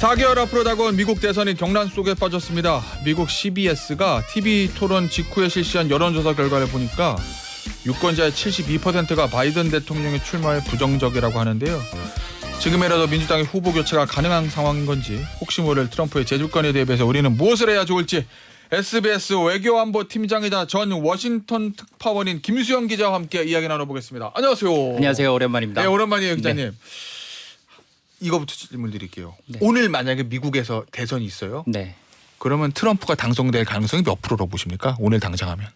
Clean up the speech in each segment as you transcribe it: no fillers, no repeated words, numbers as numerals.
4개월 앞으로 다가온 미국 대선이 경란 속에 빠졌습니다. 미국 CBS가 TV 토론 직후에 실시한 여론조사 결과를 보니까 유권자의 72%가 바이든 대통령의 출마에 부정적이라고 하는데요. 지금이라도 민주당의 후보 교체가 가능한 상황인 건지, 혹시 모를 트럼프의 재주권에 대비해서 우리는 무엇을 해야 좋을지 SBS 외교안보팀장이자 전 워싱턴 특파원인 김수영 기자와 함께 이야기 나눠보겠습니다. 안녕하세요. 안녕하세요. 오랜만입니다. 네, 오랜만이에요, 기자님. 네. 이거부터 질문 드릴게요. 네. 오늘 만약에 미국에서 대선이 있어요. 네. 그러면 트럼프가 당선될 가능성이 몇 프로로 보십니까? 오늘 당장하면.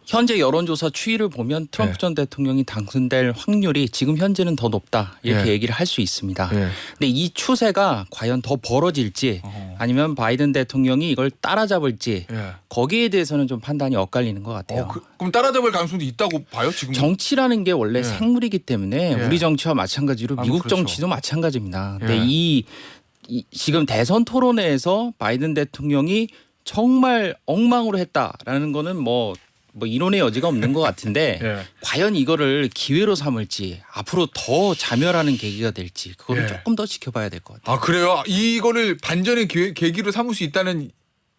현재 여론조사 추이를 보면 트럼프 네. 전 대통령이 당선될 확률이 지금 현재는 더 높다 이렇게 네. 얘기를 할 수 있습니다. 네. 근데 이 추세가 과연 더 벌어질지 아니면 바이든 대통령이 이걸 따라잡을지 예. 거기에 대해서는 좀 판단이 엇갈리는 것 같아요. 그럼 따라잡을 가능성도 있다고 봐요 지금? 정치라는 게 원래 예. 생물이기 때문에 예. 우리 정치와 마찬가지로 아, 미국 그렇죠. 정치도 마찬가지입니다. 근데 예. 이 지금 대선 토론회에서 바이든 대통령이 정말 엉망으로 했다라는 거는 뭐 이론의 여지가 없는 것 같은데 예. 과연 이거를 기회로 삼을지 앞으로 더 자멸하는 계기가 될지 그거를 예. 조금 더 지켜봐야 될 것 같아요. 아 그래요? 이거를 반전의 계기로 삼을 수 있다는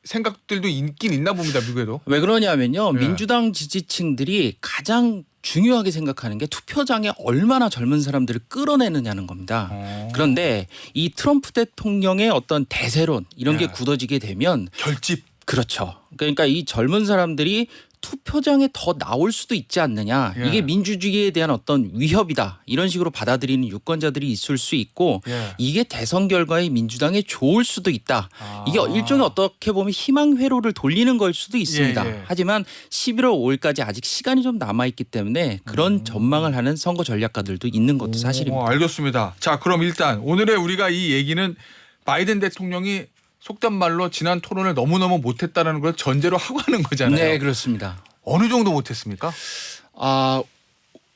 생각들도 있긴 있나 봅니다, 미국에도. 왜 그러냐면요. 예. 민주당 지지층들이 가장 중요하게 생각하는 게 투표장에 얼마나 젊은 사람들을 끌어내느냐는 겁니다. 그런데 이 트럼프 대통령의 어떤 대세론 이런 게 예. 굳어지게 되면 결집. 그렇죠. 그러니까 이 젊은 사람들이 투표장에 더 나올 수도 있지 않느냐. 예. 이게 민주주의에 대한 어떤 위협이다. 이런 식으로 받아들이는 유권자들이 있을 수 있고 예. 이게 대선 결과에 민주당에 좋을 수도 있다. 이게 일종의 어떻게 보면 희망 회로를 돌리는 걸 수도 있습니다. 예, 예. 하지만 11월 5일까지 아직 시간이 좀 남아있기 때문에 그런 전망을 하는 선거 전략가들도 있는 것도 사실입니다. 알겠습니다. 자, 그럼 일단 오늘의 우리가 이 얘기는 바이든 대통령이 속된 말로 지난 토론을 너무너무 못했다는 걸 전제로 하고 하는 거잖아요. 네, 그렇습니다. 어느 정도 못했습니까?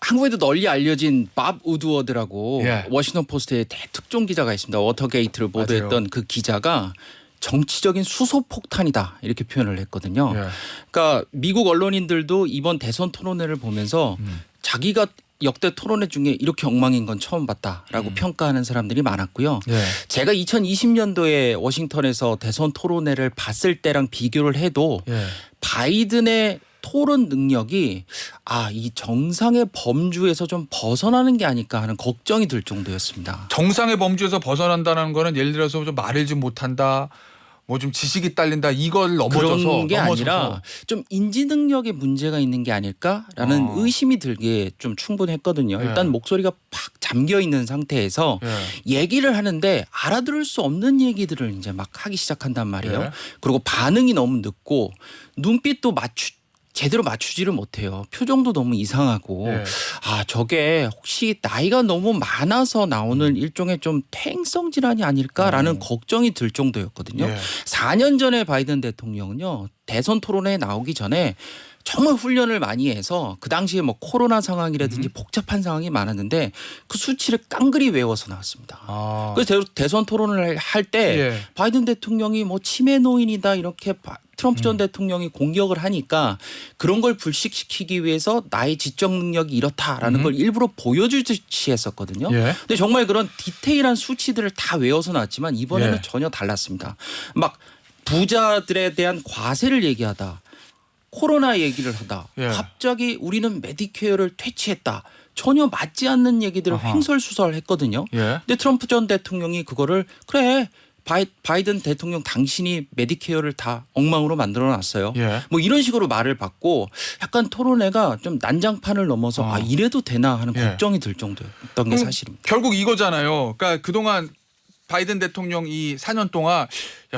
한국에도 널리 알려진 밥 우드워드라고 예. 워싱턴 포스트의 대특종 기자가 있습니다. 워터게이트를 보도했던 그 기자가 정치적인 수소폭탄이다 이렇게 표현을 했거든요. 예. 그러니까 미국 언론인들도 이번 대선 토론회를 보면서 자기가 역대 토론회 중에 이렇게 엉망인 건 처음 봤다라고 평가하는 사람들이 많았고요. 예. 제가 2020년도에 워싱턴에서 대선 토론회를 봤을 때랑 비교를 해도 예. 바이든의 토론 능력이 이 정상의 범주에서 좀 벗어나는 게 아닐까 하는 걱정이 들 정도였습니다. 정상의 범주에서 벗어난다는 거는 예를 들어서 좀 말을 좀 못한다, 뭐 좀 지식이 딸린다, 이걸 넘어져서 그런 게 아니라 좀 인지 능력에 문제가 있는 게 아닐까라는 의심이 들게 좀 충분했거든요. 예. 일단 목소리가 팍 잠겨 있는 상태에서 예. 얘기를 하는데 알아들을 수 없는 얘기들을 이제 막 하기 시작한단 말이에요. 예. 그리고 반응이 너무 늦고 눈빛도 제대로 맞추지를 못해요. 표정도 너무 이상하고 예. 저게 혹시 나이가 너무 많아서 나오는 일종의 좀 퇴행성 질환이 아닐까라는 걱정이 들 정도였거든요. 예. 4년 전에 바이든 대통령은요. 대선 토론회에 나오기 전에 정말 훈련을 많이 해서 그 당시에 뭐 코로나 상황이라든지 복잡한 상황이 많았는데 그 수치를 깡그리 외워서 나왔습니다. 그래서 대선 토론을 할 때 예. 바이든 대통령이 뭐 치매 노인이다 이렇게 트럼프 전 대통령이 공격을 하니까 그런 걸 불식시키기 위해서 나의 지적 능력이 이렇다라는 걸 일부러 보여주듯이 했었거든요. 예. 근데 정말 그런 디테일한 수치들을 다 외워서 나왔지만 이번에는 예. 전혀 달랐습니다. 막 부자들에 대한 과세를 얘기하다. 코로나 얘기를 하다. 예. 갑자기 우리는 메디케어를 퇴치했다. 전혀 맞지 않는 얘기들을 횡설수설했거든요. 예. 근데 트럼프 전 대통령이 그거를 그래 바이든 대통령 당신이 메디케어를 다 엉망으로 만들어놨어요. 예. 뭐 이런 식으로 말을 받고 약간 토론회가 좀 난장판을 넘어서 이래도 되나 하는 예. 걱정이 들 정도였던 게 사실입니다. 결국 이거잖아요. 그러니까 그동안 바이든 대통령 이 4년 동안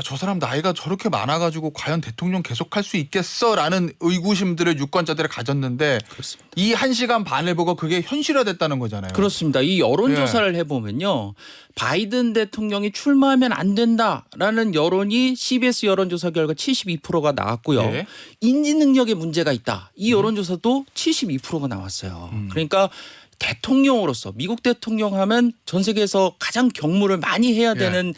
저 사람 나이가 저렇게 많아가지고 과연 대통령 계속할 수 있겠어라는 의구심들을 유권자들이 가졌는데 그렇습니다. 이 1시간 반을 보고 그게 현실화됐다는 거잖아요. 그렇습니다. 이 여론조사를 해보면요. 바이든 대통령이 출마하면 안 된다라는 여론이 CBS 여론조사 결과 72%가 나왔고요. 예. 인지 능력에 문제가 있다. 이 여론조사도 72%가 나왔어요. 그러니까 대통령으로서 미국 대통령 하면 전 세계에서 가장 경무를 많이 해야 되는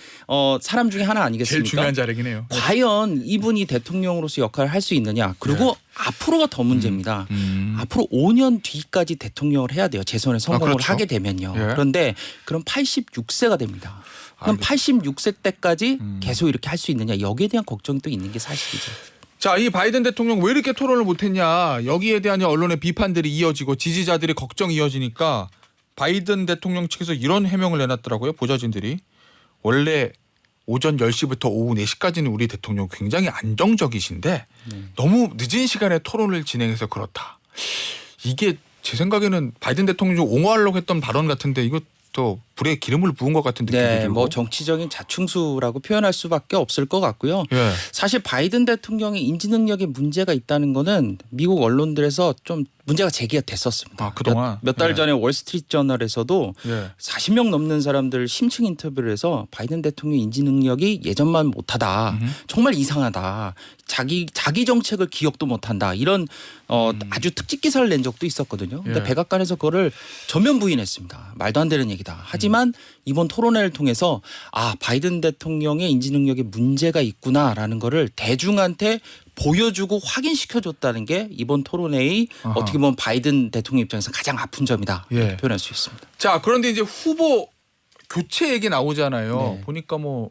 사람 중에 하나 아니겠습니까? 제일 중요한 자리이네요. 과연 이분이 대통령으로서 역할을 할 수 있느냐. 그리고 앞으로가 더 문제입니다. 앞으로 5년 뒤까지 대통령을 해야 돼요. 재선에 성공을 그렇죠. 하게 되면요. 예. 그런데 그럼 86세가 됩니다. 그럼 86세 때까지 계속 이렇게 할 수 있느냐. 여기에 대한 걱정이 또 있는 게 사실이죠. 자, 이 바이든 대통령 왜 이렇게 토론을 못했냐. 여기에 대한 언론의 비판들이 이어지고 지지자들의 걱정이 이어지니까 바이든 대통령 측에서 이런 해명을 내놨더라고요. 보좌진들이. 원래 오전 10시부터 오후 4시까지는 우리 대통령 굉장히 안정적이신데 너무 늦은 시간에 토론을 진행해서 그렇다. 이게 제 생각에는 바이든 대통령 옹호하려고 했던 발언 같은데 이거 또 불에 기름을 부은 것 같은 느낌이 네, 들고. 뭐 정치적인 자충수라고 표현할 수밖에 없을 것 같고요. 예. 사실 바이든 대통령의 인지 능력에 문제가 있다는 거는 미국 언론들에서 좀 문제가 제기가 됐었습니다. 아, 그동안? 몇 달 예. 전에 월스트리트 저널에서도 예. 40명 넘는 사람들 심층 인터뷰를 해서 바이든 대통령 인지 능력이 예전만 못하다. 정말 이상하다. 자기 정책을 기억도 못한다. 이런 아주 특집 기사를 낸 적도 있었거든요. 근데 예. 백악관에서 그거를 전면 부인했습니다. 말도 안 되는 얘기다. 하지만 이번 토론회를 통해서 바이든 대통령의 인지 능력에 문제가 있구나라는 거를 대중한테 보여주고 확인시켜줬다는 게 이번 토론회의 아하. 어떻게 보면 바이든 대통령 입장에서 가장 아픈 점이다. 이렇게 예. 표현할 수 있습니다. 자, 그런데 이제 후보 교체 얘기 나오잖아요. 네. 보니까 뭐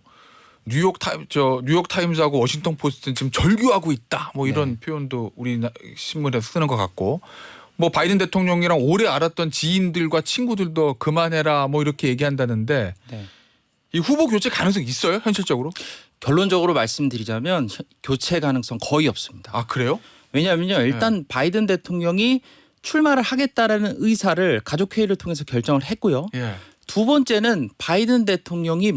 뉴욕 타임즈하고 워싱턴 포스트는 지금 절규하고 있다. 뭐 이런 네. 표현도 우리 신문에서 쓰는 것 같고. 뭐 바이든 대통령이랑 오래 알았던 지인들과 친구들도 그만해라 뭐 이렇게 얘기한다는데 네. 이 후보 교체 가능성 있어요? 현실적으로? 결론적으로 말씀드리자면 교체 가능성 거의 없습니다. 아, 그래요? 왜냐하면요. 일단 바이든 대통령이 출마를 하겠다라는 의사를 가족회의를 통해서 결정을 했고요. 예. 두 번째는 바이든 대통령이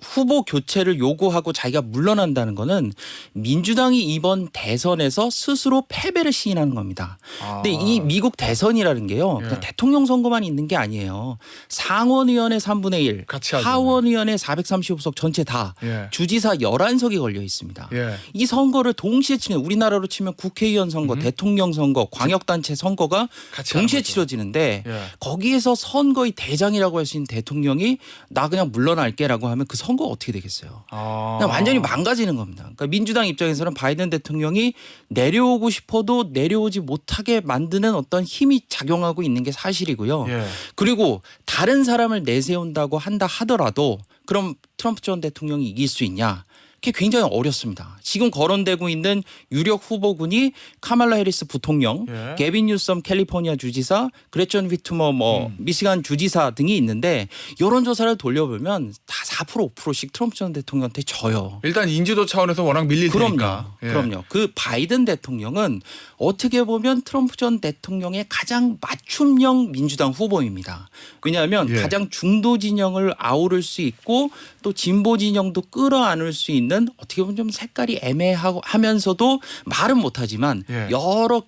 후보 교체를 요구하고 자기가 물러난다는 거는 민주당이 이번 대선에서 스스로 패배를 시인하는 겁니다. 근데 이 미국 대선이라는 게요. 그냥 대통령 선거만 있는 게 아니에요. 상원의원의 3분의 1, 같이 하잖아요. 하원의원의 435석 전체 다 예. 주지사 11석이 걸려 있습니다. 예. 이 선거를 동시에 치면 우리나라로 치면 국회의원 선거, 대통령 선거, 광역단체 선거가 같이 동시에 하는 거죠. 치러지는데 예. 거기에서 선거의 대장이라고 할 수 있는 대통령이 나 그냥 물러날게라고 하면 그 선거가 어떻게 되겠어요? 그냥 완전히 망가지는 겁니다. 그러니까 민주당 입장에서는 바이든 대통령이 내려오고 싶어도 내려오지 못하게 만드는 어떤 힘이 작용하고 있는 게 사실이고요. 예. 그리고 다른 사람을 내세운다고 한다 하더라도 그럼 트럼프 전 대통령이 이길 수 있냐? 그게 굉장히 어렵습니다. 지금 거론되고 있는 유력 후보군이 카말라 해리스 부통령, 예. 게빈 뉴섬 캘리포니아 주지사, 그레전 위트머 미시간 주지사 등이 있는데 여론조사를 돌려보면 다 4% 5%씩 트럼프 전 대통령한테 져요. 일단 인지도 차원에서 워낙 밀릴 그럼요. 테니까. 예. 그럼요. 그 바이든 대통령은 어떻게 보면 트럼프 전 대통령의 가장 맞춤형 민주당 후보입니다. 왜냐하면 예. 가장 중도 진영을 아우를 수 있고 또 진보 진영도 끌어안을 수 있는 어떻게 보면 좀 색깔이 애매하고 하면서도 말은 못하지만 예. 여러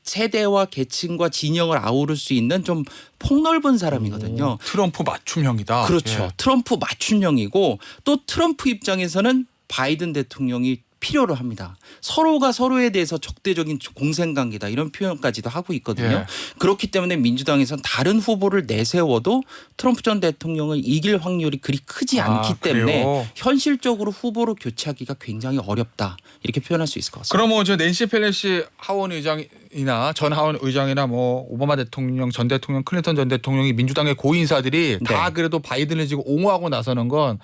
세대와 계층과 진영을 아우를 수 있는 좀 폭넓은 사람이거든요. 트럼프 맞춤형이다. 그렇죠. 예. 트럼프 맞춤형이고 또 트럼프 입장에서는 바이든 대통령이 필요로 합니다. 서로가 서로에 대해서 적대적인 공생관계다 이런 표현까지도 하고 있거든요. 예. 그렇기 때문에 민주당에서는 다른 후보를 내세워도 트럼프 전 대통령을 이길 확률이 그리 크지 않기 때문에 그래요? 현실적으로 후보로 교체하기가 굉장히 어렵다 이렇게 표현할 수 있을 것 같습니다. 그러면 저 낸시 펠로시 하원 의장이나 전 하원 의장이나 뭐 오바마 대통령, 전 대통령, 클린턴 전 대통령이 민주당의 고인사들이 다 네. 그래도 바이든을 지금 옹호하고 나서는 건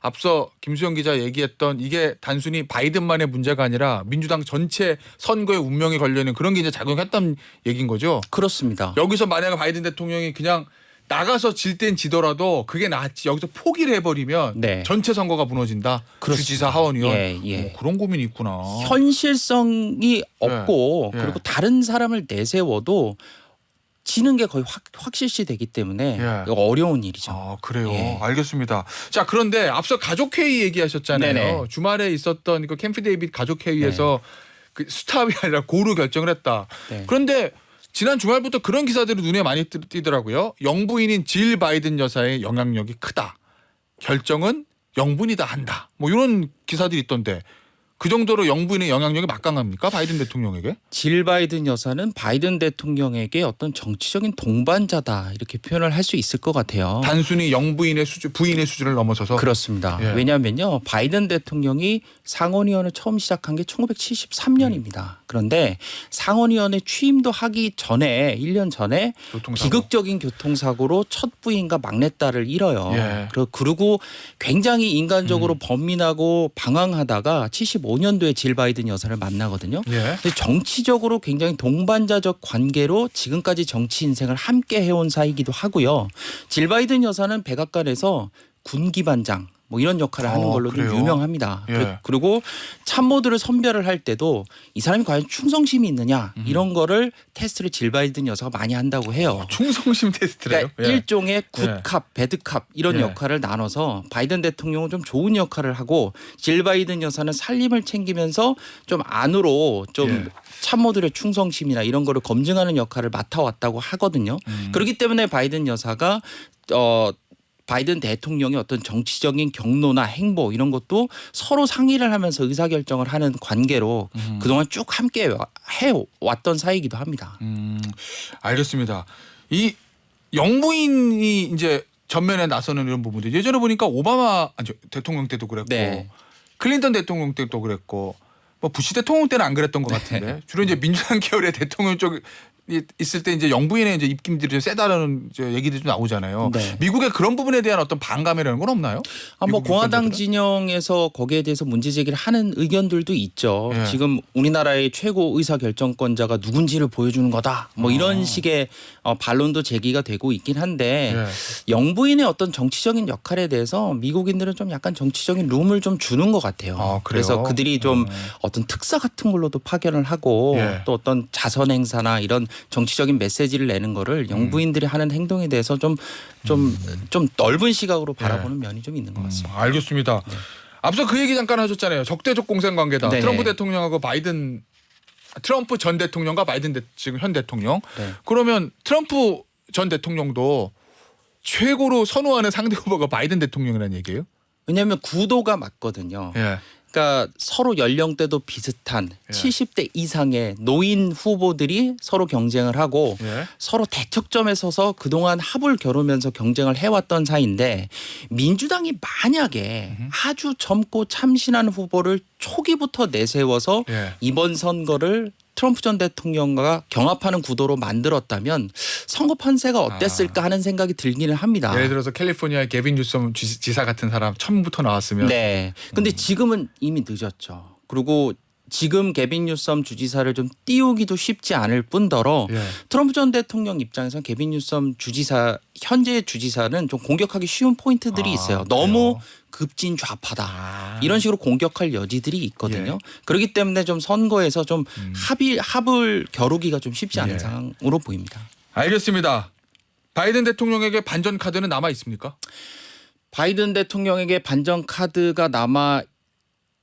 앞서 김수영 기자 얘기했던 이게 단순히 바이든만의 문제가 아니라 민주당 전체 선거의 운명에 걸려있는 그런 게 이제 작용했던 얘기인 거죠. 그렇습니다. 여기서 만약에 바이든 대통령이 그냥 나가서 질 땐 지더라도 그게 낫지 여기서 포기를 해버리면 네. 전체 선거가 무너진다. 그렇습니다. 주지사 하원의원. 예. 그런 고민이 있구나. 현실성이 없고 예. 그리고 다른 사람을 내세워도 지는 게 거의 확실시 되기 때문에 예. 이거 어려운 일이죠. 아, 그래요. 예. 알겠습니다. 자, 그런데 앞서 가족회의 얘기하셨잖아요. 네네. 주말에 있었던 그 캠프 데이빗 가족회의에서 그 스탑이 아니라 고루 결정을 했다. 네. 그런데 지난 주말부터 그런 기사들이 눈에 많이 띄더라고요. 영부인인 질 바이든 여사의 영향력이 크다. 결정은 영분이 다 한다. 뭐 이런 기사들이 있던데 그 정도로 영부인의 영향력이 막강합니까? 바이든 대통령에게? 질 바이든 여사는 바이든 대통령에게 어떤 정치적인 동반자다 이렇게 표현을 할 수 있을 것 같아요. 단순히 영부인의 수준, 부인의 수준을 넘어서서. 그렇습니다. 예. 왜냐하면요. 바이든 대통령이 상원의원을 처음 시작한 게 1973년입니다. 그런데 상원의원에 취임도 하기 전에 1년 전에 교통사고. 비극적인 교통사고로 첫 부인과 막내딸을 잃어요. 예. 그리고 굉장히 인간적으로 번민하고 방황하다가 75년도에 질 바이든 여사를 만나거든요. 예. 근데 정치적으로 굉장히 동반자적 관계로 지금까지 정치 인생을 함께 해온 사이기도 하고요. 질 바이든 여사는 백악관에서 군기반장 뭐 이런 역할을 하는 걸로 좀 그래요? 유명합니다. 예. 그리고 참모들을 선별을 할 때도 이 사람이 과연 충성심이 있느냐 이런 거를 테스트를 질 바이든 여사가 많이 한다고 해요. 충성심 테스트래요? 그러니까 일종의 굿캅, 배드캅 이런 예. 역할을 나눠서 바이든 대통령은 좀 좋은 역할을 하고 질 바이든 여사는 살림을 챙기면서 좀 안으로 좀 예. 참모들의 충성심이나 이런 거를 검증하는 역할을 맡아왔다고 하거든요. 그렇기 때문에 바이든 여사가 바이든 대통령의 어떤 정치적인 경로나 행보 이런 것도 서로 상의를 하면서 의사결정을 하는 관계로 그동안 쭉 함께 해왔던 사이이기도 합니다. 알겠습니다. 이 영부인이 이제 전면에 나서는 이런 부분들 예전에 보니까 오바마 대통령 때도 그랬고 네. 클린턴 대통령 때도 그랬고 뭐 부시 대통령 때는 안 그랬던 것 같은데 주로 이제 민주당 계열의 대통령 쪽이 있을 때 이제 영부인의 이제 입김들이 좀 세다라는 이제 얘기들이 좀 나오잖아요. 네. 미국의 그런 부분에 대한 어떤 반감이라는 건 없나요? 뭐 미국 공화당 유권자들은? 진영에서 거기에 대해서 문제 제기를 하는 의견들도 있죠. 예. 지금 우리나라의 최고 의사 결정권자가 누군지를 보여주는 거다. 뭐 이런 식의 반론도 제기가 되고 있긴 한데 예. 영부인의 어떤 정치적인 역할에 대해서 미국인들은 좀 약간 정치적인 룸을 좀 주는 것 같아요. 아, 그래요? 그래서 그들이 좀 어떤 특사 같은 걸로도 파견을 하고 예. 또 어떤 자선 행사나 이런 정치적인 메시지를 내는 거를 영부인들이 하는 행동에 대해서 좀 넓은 시각으로 바라보는 면이 좀 있는 것 같습니다. 알겠습니다. 앞서 그 얘기 잠깐 하셨잖아요. 적대적 공생 관계다. 네네. 트럼프 대통령하고 트럼프 전 대통령과 지금 현 대통령. 네. 그러면 트럼프 전 대통령도 최고로 선호하는 상대 후보가 바이든 대통령이라는 얘기예요? 왜냐하면 구도가 맞거든요. 예. 그러니까 서로 연령대도 비슷한 예. 70대 이상의 노인 후보들이 서로 경쟁을 하고 예. 서로 대척점에 서서 그동안 합을 겨루면서 경쟁을 해왔던 사이인데 민주당이 만약에 아주 젊고 참신한 후보를 초기부터 내세워서 예. 이번 선거를 트럼프 전 대통령과 경합하는 구도로 만들었다면 선거 판세가 어땠을까 하는 생각이 들기는 합니다. 예를 들어서 캘리포니아의 게빈 뉴섬 지사 같은 사람 처음부터 나왔으면 네. 근데 지금은 이미 늦었죠. 그리고 지금 게빈 뉴섬 주지사를 좀 띄우기도 쉽지 않을 뿐더러 예. 트럼프 전 대통령 입장에서 게빈 뉴섬 주지사 현재 주지사는 좀 공격하기 쉬운 포인트들이 있어요. 그래요? 너무 급진 좌파다. 이런 식으로 공격할 여지들이 있거든요. 예. 그렇기 때문에 좀 선거에서 좀 합을 겨루기가 좀 쉽지 않은 예. 상황으로 보입니다. 알겠습니다. 바이든 대통령에게 반전 카드는 남아 있습니까? 바이든 대통령에게 반전 카드가 남아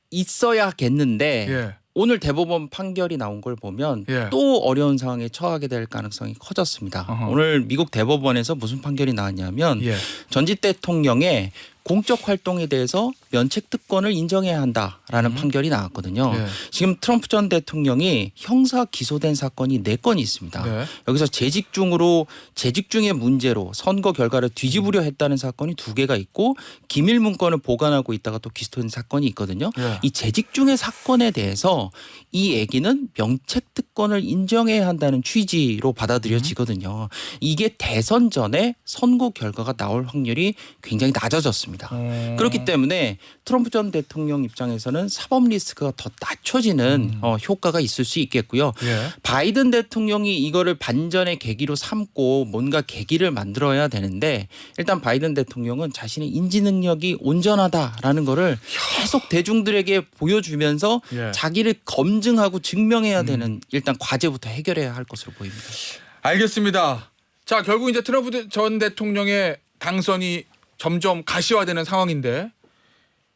있어야겠는데 예. 오늘 대법원 판결이 나온 걸 보면 예. 또 어려운 상황에 처하게 될 가능성이 커졌습니다. 어허. 오늘 미국 대법원에서 무슨 판결이 나왔냐면 예. 전직 대통령의 공적 활동에 대해서 면책 특권을 인정해야 한다라는 판결이 나왔거든요. 예. 지금 트럼프 전 대통령이 형사 기소된 사건이 4건이 있습니다. 네. 여기서 재직 중의 문제로 선거 결과를 뒤집으려 했다는 사건이 2개가 있고 기밀 문건을 보관하고 있다가 또 기소된 사건이 있거든요. 예. 이 재직 중의 사건에 대해서 이 얘기는 명책 특권을 인정해야 한다는 취지로 받아들여지거든요. 이게 대선 전에 선거 결과가 나올 확률이 굉장히 낮아졌습니다. 그렇기 때문에 트럼프 전 대통령 입장에서는 사법 리스크가 더 낮춰지는 효과가 있을 수 있겠고요. 예. 바이든 대통령이 이거를 반전의 계기로 삼고 뭔가 계기를 만들어야 되는데 일단 바이든 대통령은 자신의 인지 능력이 온전하다라는 거를 계속 대중들에게 보여주면서 예. 자기를 검증하고 증명해야 되는 일단 과제부터 해결해야 할 것으로 보입니다. 알겠습니다. 자, 결국 이제 트럼프 전 대통령의 당선이 점점 가시화되는 상황인데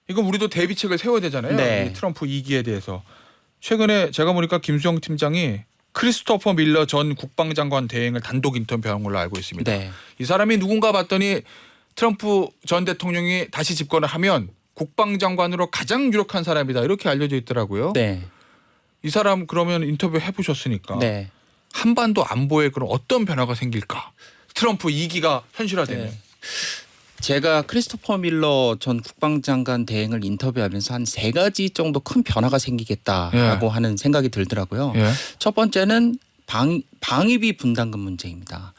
이건 우리도 대비책을 세워야 되잖아요. 네. 이 트럼프 2기에 대해서. 최근에 제가 보니까 김수영 팀장이 크리스토퍼 밀러 전 국방장관 대행을 단독 인터뷰한 걸로 알고 있습니다. 네. 이 사람이 누군가 봤더니 트럼프 전 대통령이 다시 집권을 하면 국방장관으로 가장 유력한 사람이다 이렇게 알려져 있더라고요. 네. 이 사람 그러면 인터뷰 해보셨으니까 네. 한반도 안보에 그럼 어떤 변화가 생길까? 트럼프 2기가 현실화되면. 네. 제가 크리스토퍼 밀러 전 국방장관 대행을 인터뷰하면서 한 3가지 정도 큰 변화가 생기겠다라고 하는 생각이 들더라고요. 예. 첫 번째는 방위비 분담금 문제입니다.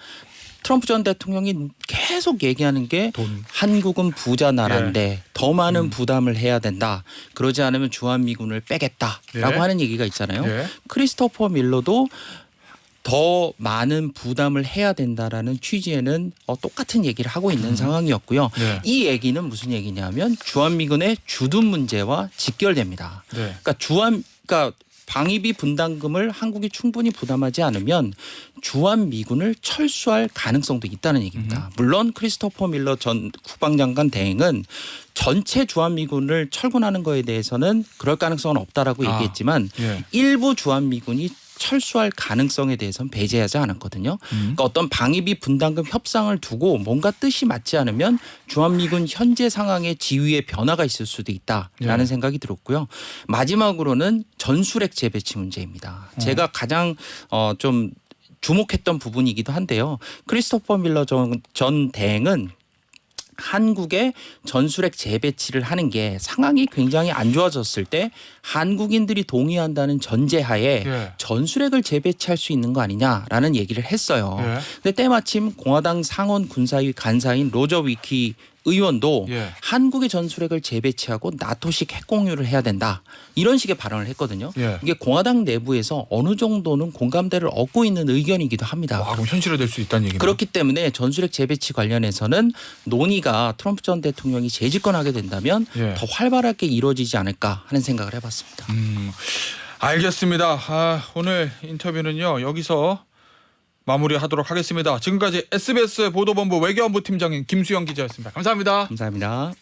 트럼프 전 대통령이 계속 얘기하는 게 돈. 한국은 부자 나라인데 더 많은 부담을 해야 된다. 그러지 않으면 주한미군을 빼겠다라고 예. 하는 얘기가 있잖아요. 예. 크리스토퍼 밀러도 더 많은 부담을 해야 된다라는 취지에는 똑같은 얘기를 하고 있는 상황이었고요. 네. 이 얘기는 무슨 얘기냐면 주한미군의 주둔 문제와 직결됩니다. 네. 그러니까 방위비 분담금을 한국이 충분히 부담하지 않으면 주한미군을 철수할 가능성도 있다는 얘기입니다. 물론 크리스토퍼 밀러 전 국방장관 대행은 전체 주한미군을 철군하는 거에 대해서는 그럴 가능성은 없다라고 얘기했지만 예. 일부 주한미군이 철수할 가능성에 대해서는 배제하지 않았거든요. 그러니까 어떤 방위비 분담금 협상을 두고 뭔가 뜻이 맞지 않으면 주한미군 현재 상황의 지위에 변화가 있을 수도 있다라는 예. 생각이 들었고요. 마지막으로는 전술핵 재배치 문제입니다. 제가 가장 좀 주목했던 부분이기도 한데요. 크리스토퍼 밀러 전 대행은 한국의 전술핵 재배치를 하는 게 상황이 굉장히 안 좋아졌을 때 한국인들이 동의한다는 전제하에 예. 전술핵을 재배치할 수 있는 거 아니냐라는 얘기를 했어요. 예. 근데 때마침 공화당 상원 군사위 간사인 로저 위키 의원도 예. 한국의 전술핵을 재배치하고 나토식 핵 공유를 해야 된다. 이런 식의 발언을 했거든요. 예. 이게 공화당 내부에서 어느 정도는 공감대를 얻고 있는 의견이기도 합니다. 와, 그럼 현실화될 수 있다는 얘기네요. 그렇기 때문에 전술핵 재배치 관련해서는 논의가 트럼프 전 대통령이 재집권하게 된다면 예. 더 활발하게 이루어지지 않을까 하는 생각을 해봤습니다. 알겠습니다. 오늘 인터뷰는요 여기서 마무리하도록 하겠습니다. 지금까지 SBS 보도본부 외교안보 팀장인 김수영 기자였습니다. 감사합니다. 감사합니다.